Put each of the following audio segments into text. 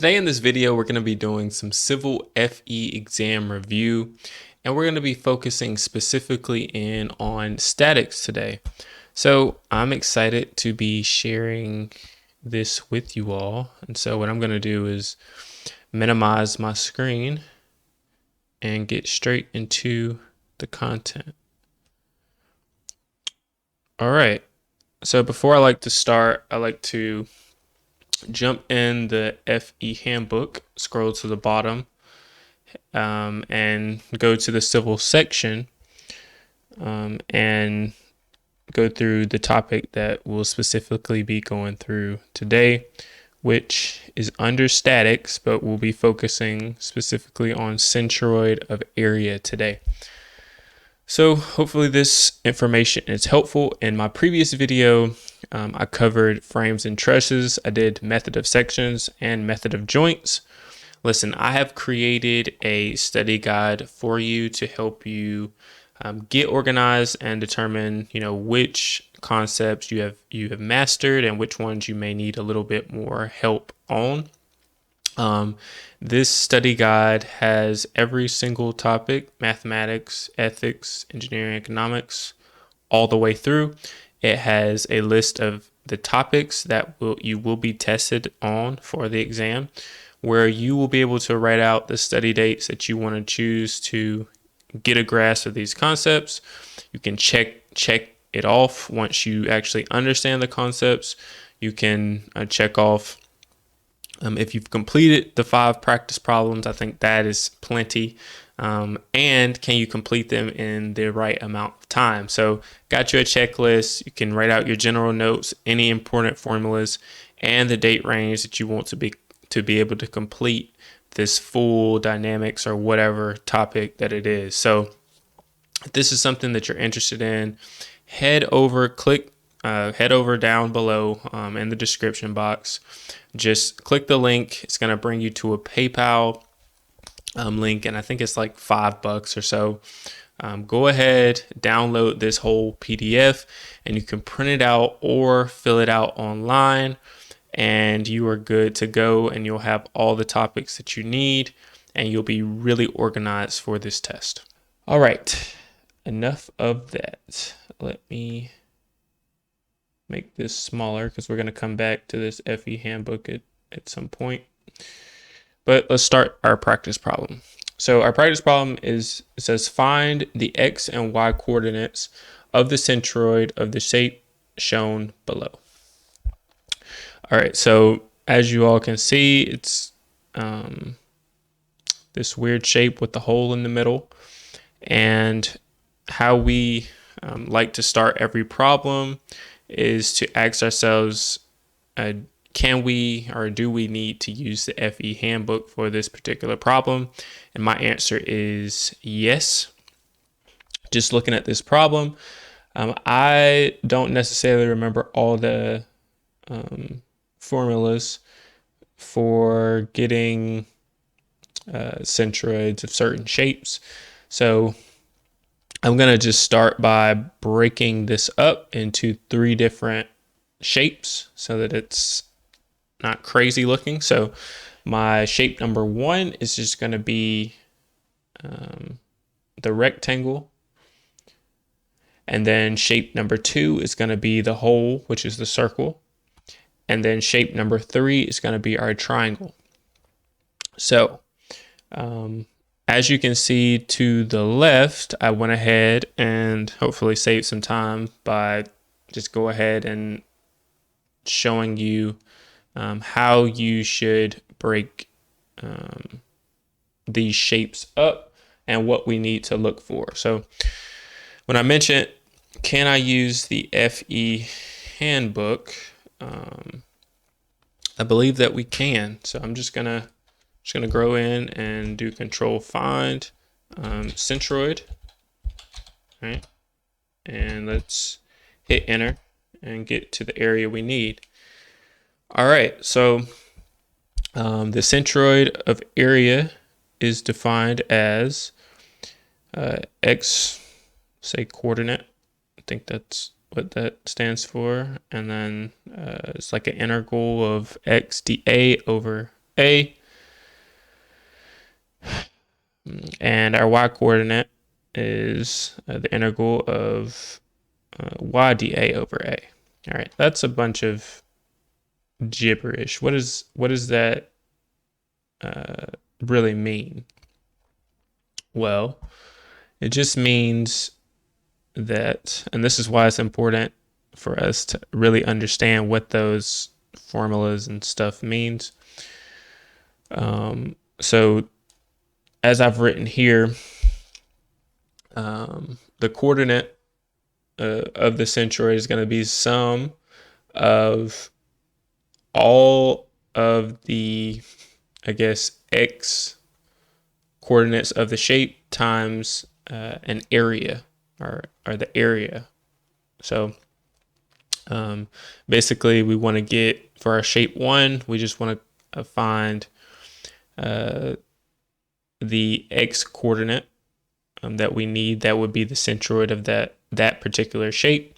Today in this video, we're going to be doing some Civil FE exam review, and we're going to be focusing specifically in on statics today. So I'm excited to be sharing this with you all. And so what I'm going to do is minimize my screen and get straight into the content. All right. So before I like to start, I like to jump in the FE handbook, scroll to the bottom, and go to the civil section and go through the topic that we'll specifically be going through today, which is under statics, but we'll be focusing specifically on centroid of area today. So hopefully this information is helpful. In my previous video, I covered frames and trusses. I did method of sections and method of joints. Listen, I have created a study guide for you to help you get organized and determine, which concepts you have mastered and which ones you may need a little bit more help on. This study guide has every single topic: mathematics, ethics, engineering, economics, all the way through. It has a list of the topics that you will be tested on for the exam, where you will be able to write out the study dates that you want to choose to get a grasp of these concepts. You can check it off once you actually understand the concepts. You can check off if you've completed the 5 practice problems. I think that is plenty. And can you complete them in the right amount of time? So got you a checklist. You can write out your general notes, any important formulas, and the date range that you want to be able to complete this full dynamics or whatever topic that it is. So if this is something that you're interested in, head over down below in the description box. Just click the link. It's going to bring you to a PayPal link, and I think it's like $5 or so. Go ahead, download this whole PDF, and you can print it out or fill it out online, and you are good to go, and you'll have all the topics that you need, and you'll be really organized for this test. All right, enough of that. Let me make this smaller because we're going to come back to this FE handbook at some point. But let's start our practice problem. So our practice problem says find the X and Y coordinates of the centroid of the shape shown below. All right, so as you all can see, it's this weird shape with the hole in the middle. And how we like to start every problem is to ask ourselves, can we or do we need to use the FE handbook for this particular problem? And my answer is yes. Just looking at this problem, I don't necessarily remember all the formulas for getting centroids of certain shapes. So I'm going to just start by breaking this up into 3 different shapes so that it's not crazy looking. So my shape number 1 is just going to be the rectangle. And then shape number 2 is going to be the hole, which is the circle. And then shape number 3 is going to be our triangle. So as you can see to the left, I went ahead and hopefully saved some time by just go ahead and showing you how you should break these shapes up and what we need to look for. So when I mentioned, can I use the FE handbook? I believe that we can. So I'm just gonna go in and do control find centroid, right? And let's hit enter and get to the area we need. All right, so the centroid of area is defined as x, say coordinate. I think that's what that stands for. And then it's like an integral of x dA over A, and our y coordinate is the integral of y dA over A. All right, that's a bunch of gibberish. What does that really mean? Well, it just means that, and this is why it's important for us to really understand what those formulas and stuff means. So as I've written here, the coordinate of the centroid is going to be sum of all of the, I guess, x coordinates of the shape times an area or the area. So basically we want to get, for our shape 1, we just want to find the x coordinate that we need. That would be the centroid of that particular shape,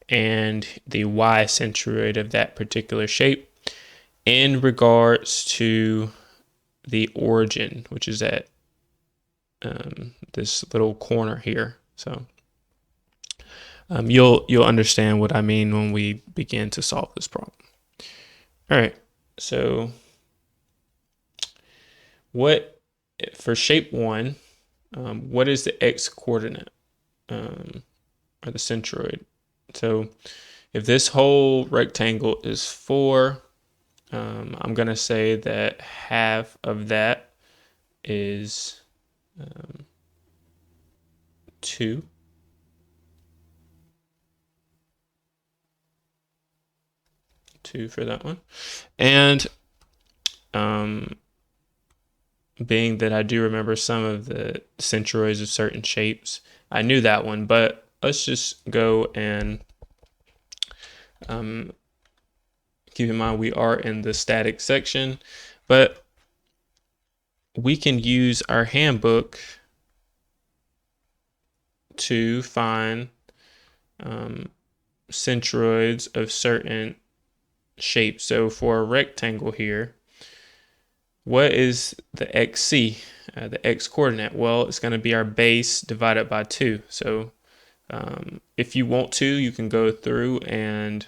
and the y centroid of that particular shape in regards to the origin, which is at this little corner here. So you'll understand what I mean when we begin to solve this problem. All right, so what for shape 1, what is the x coordinate or the centroid? So if this whole rectangle is 4, I'm going to say that half of that is 2. For that one. And being that I do remember some of the centroids of certain shapes, I knew that one, but let's just go and keep in mind we are in the static section, but we can use our handbook to find centroids of certain shapes. So for a rectangle here, what is the xc, the x coordinate? Well, it's going to be our base divided by 2. So if you want to, you can go through and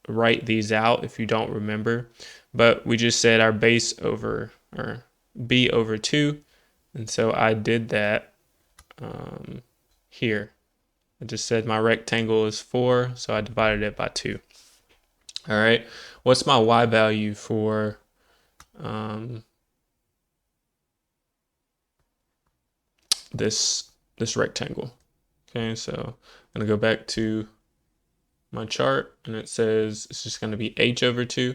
write these out if you don't remember, but we just said our base over, or b over 2, and so I did that here. I just said my rectangle is 4, so I divided it by 2. All right, what's my y value for this rectangle? Okay, so I'm gonna go back to my chart, and it says it's just going to be h over 2.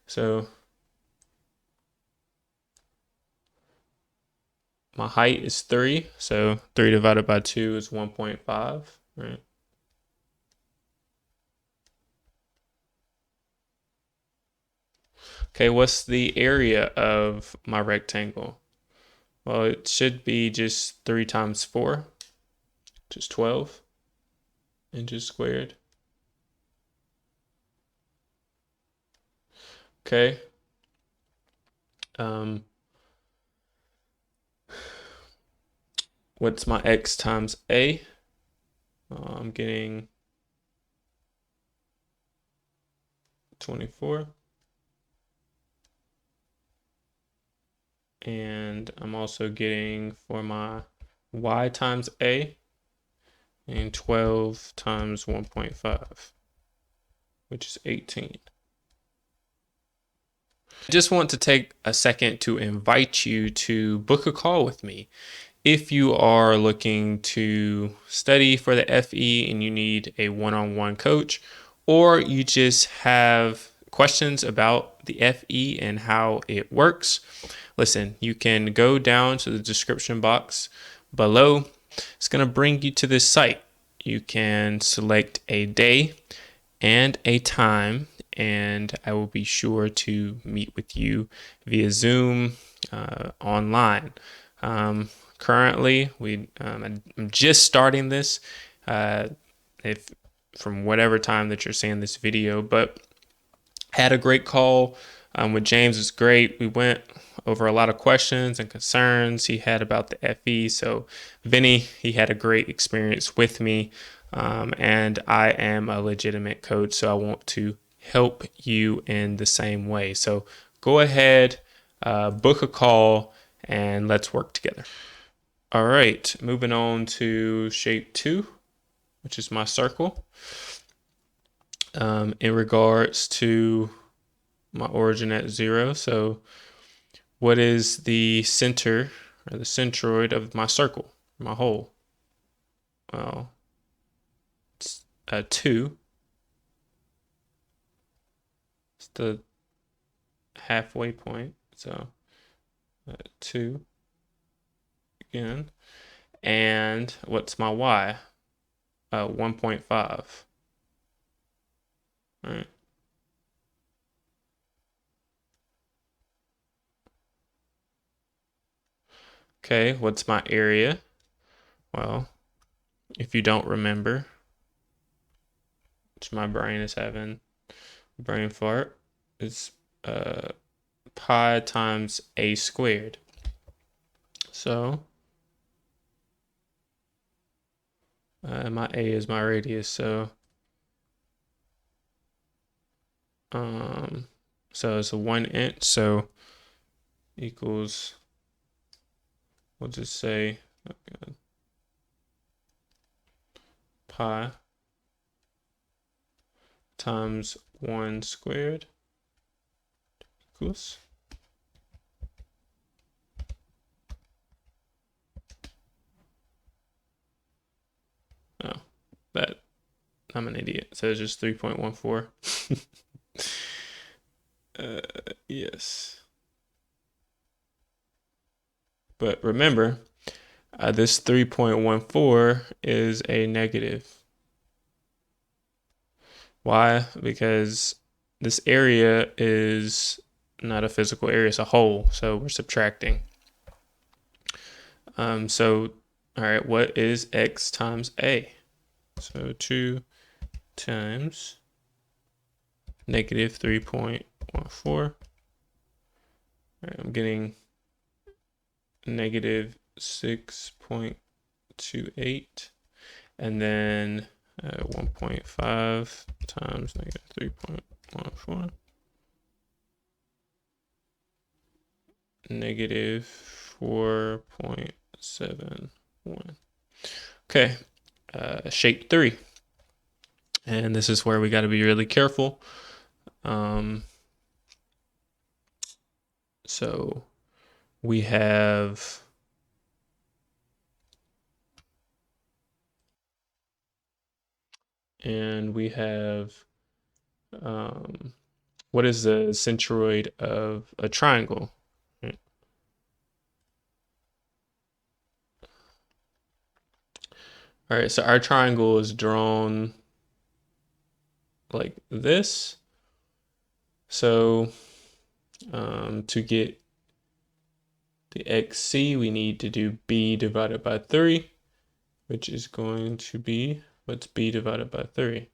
So my height is 3, so 3 divided by 2 is 1.5, right? Okay, what's the area of my rectangle? Well, it should be just 3 times 4, which is 12 inches squared. Okay. What's my x times a? I'm getting 24. And I'm also getting, for my y times a, and 12 times 1.5, which is 18. I just want to take a second to invite you to book a call with me. If you are looking to study for the FE and you need a one-on-one coach, or you just have questions about the FE and how it works, listen, you can go down to the description box below. It's going to bring you to this site. You can select a day and a time, and I will be sure to meet with you via Zoom online. Currently, I'm just starting this, if from whatever time that you're seeing this video, but had a great call With James was great. We went over a lot of questions and concerns he had about the FE. So Vinny, he had a great experience with me, and I am a legitimate coach, so I want to help you in the same way. So go ahead, book a call, and let's work together. All right, moving on to shape 2, which is my circle. In regards to my origin at 0, so what is the center or the centroid of my circle, my hole? Well, it's 2. It's the halfway point, so 2 again. And what's my y? 1.5. All right. Okay, what's my area? Well, if you don't remember, which my brain is having brain fart, it's pi times a squared. So my a is my radius, so it's a 1 inch, so equals, we'll just say, okay, pi times 1 squared equals, oh, that, I'm an idiot, so it's just 3.14. Yes. But remember, this 3.14 is a negative. Why? Because this area is not a physical area, it's a hole, so we're subtracting. So, all right, what is x times a? So 2 times negative 3.14. All right, I'm getting negative 6.28, and then 1.5 times negative 3.14, negative 4.71. Okay, shape 3. And this is where we got to be really careful. So we have what is the centroid of a triangle? Right. All right, so our triangle is drawn like this. So to get the XC, we need to do B divided by 3, which is going to be, what's B divided by 3?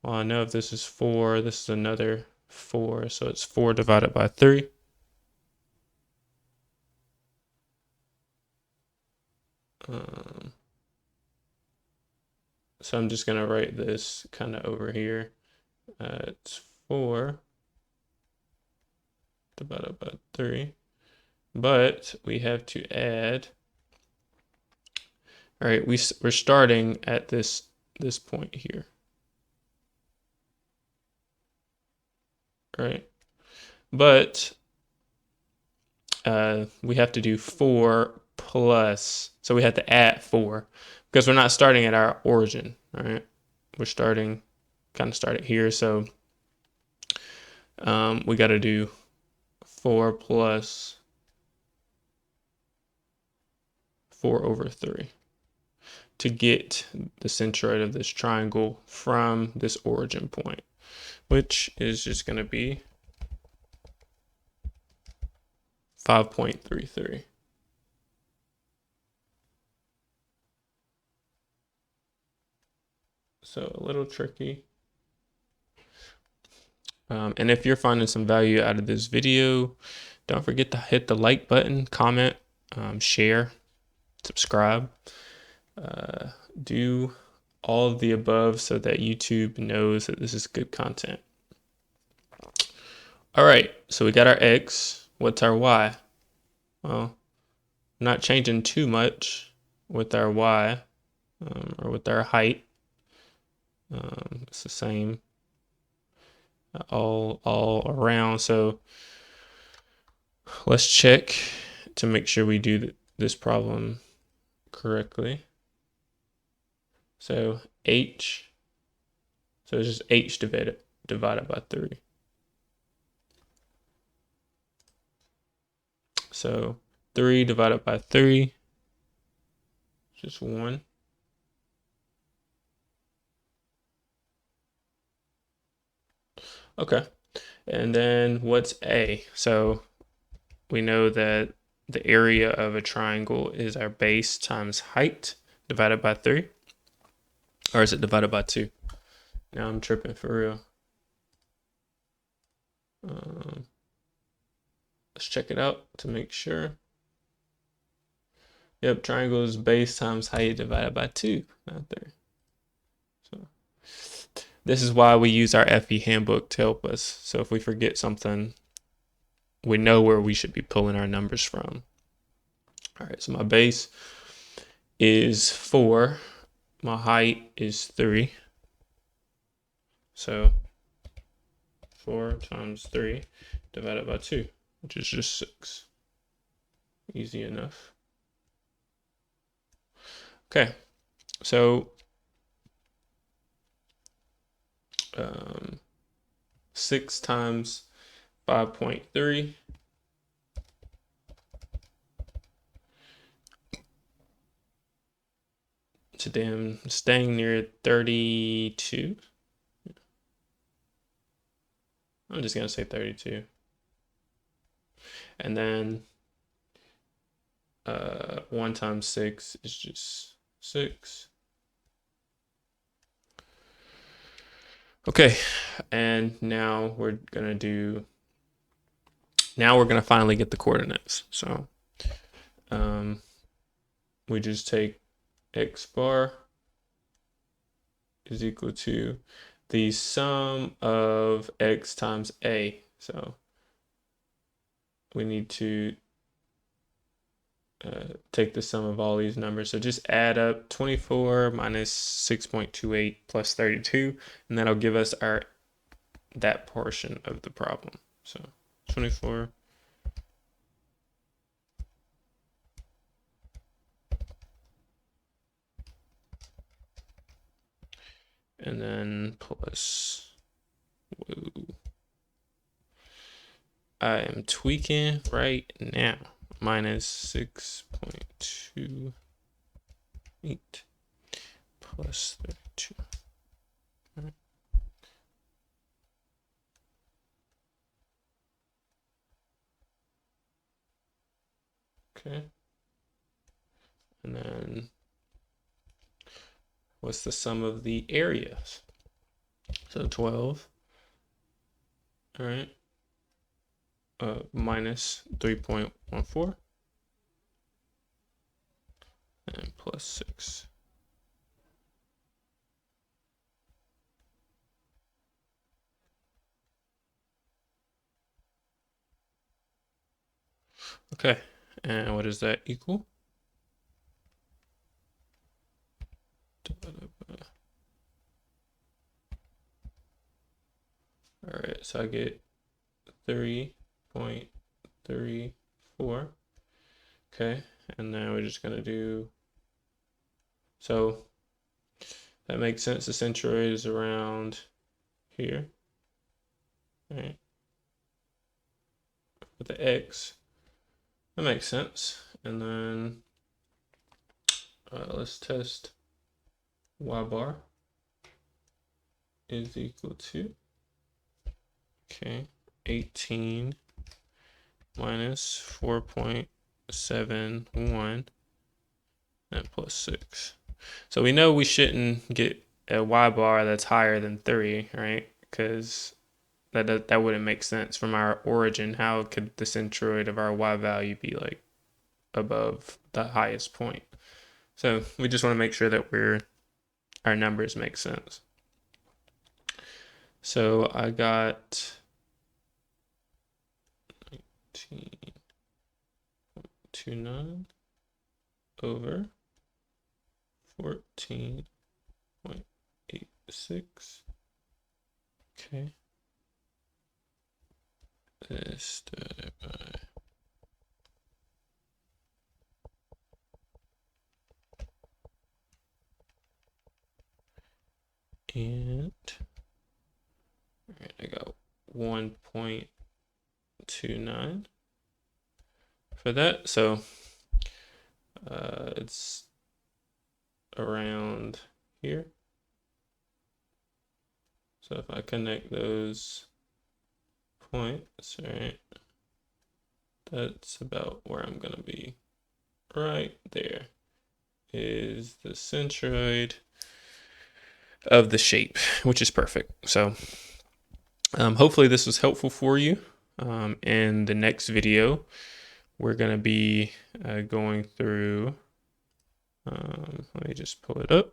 Well, I know if this is 4, this is another 4, so it's 4 divided by 3. So I'm just going to write this kind of over here. It's 4 divided by 3. But we have to add, all right, we're starting at this point here. Right? But we have to do 4 plus, so we have to add 4 because we're not starting at our origin, right? We're starting, kind of started here, so we got to do 4 plus 4 over 3 to get the centroid of this triangle from this origin point, which is just going to be 5.33. So a little tricky. And if you're finding some value out of this video, don't forget to hit the like button, comment, share, subscribe. Do all of the above so that YouTube knows that this is good content. All right, so we got our X. What's our Y? Well, not changing too much with our Y or with our height. It's the same all around. So let's check to make sure we do this problem correctly. So H, so it's just H divided by 3. So 3 divided by 3, just 1. Okay, and then what's A? So we know that the area of a triangle is our base times height divided by 3. Or is it divided by 2? Now I'm tripping for real. Let's check it out to make sure. Yep, triangle is base times height divided by 2, not 3. So this is why we use our FE handbook to help us. So if we forget something, we know where we should be pulling our numbers from. All right, so my base is 4. My height is 3. So 4 times 3 divided by 2, which is just 6. Easy enough. Okay, so 6 times 5.3. Today I'm staying near 32. I'm just going to say 32. And then 1 times 6 is just 6. Okay, and now we're going to finally get the coordinates. So we just take x bar is equal to the sum of x times a. So we need to take the sum of all these numbers. So just add up 24 minus 6.28 plus 32, and that'll give us that portion of the problem. So 24 and then plus, whoa, I am tweaking right now, minus 6.28 plus 32. All right. Okay. And then what's the sum of the areas? So 12, all right, minus 3.14 and plus 6. Okay, and what does that equal? All right, so I get 3.34. Okay, and now we're just gonna do, so that makes sense. The centroid is around here, right? With the x, that makes sense. And then let's test y bar is equal to, okay, 18 minus 4.71 and plus 6. So we know we shouldn't get a y bar that's higher than 3, right? Because That wouldn't make sense from our origin. How could the centroid of our y value be like above the highest point? So we just want to make sure that our numbers make sense. So I got 19.29 over 14.86. Okay. This divided by and I got 1.29 for that. So it's around here. So if I connect those points, right, that's about where I'm going to be. Right there is the centroid of the shape, which is perfect. So hopefully this was helpful for you. In the next video, we're going to be going through, let me just pull it up.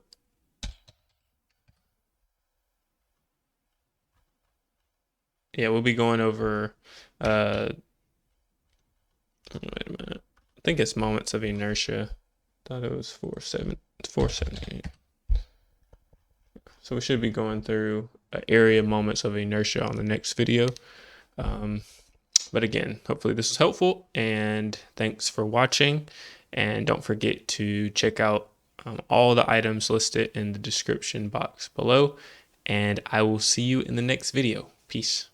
Yeah, we'll be going over, wait a minute. I think it's moments of inertia. Thought it was 478. So we should be going through area moments of inertia on the next video. But again, hopefully this was helpful, and thanks for watching. And don't forget to check out all the items listed in the description box below. And I will see you in the next video. Peace.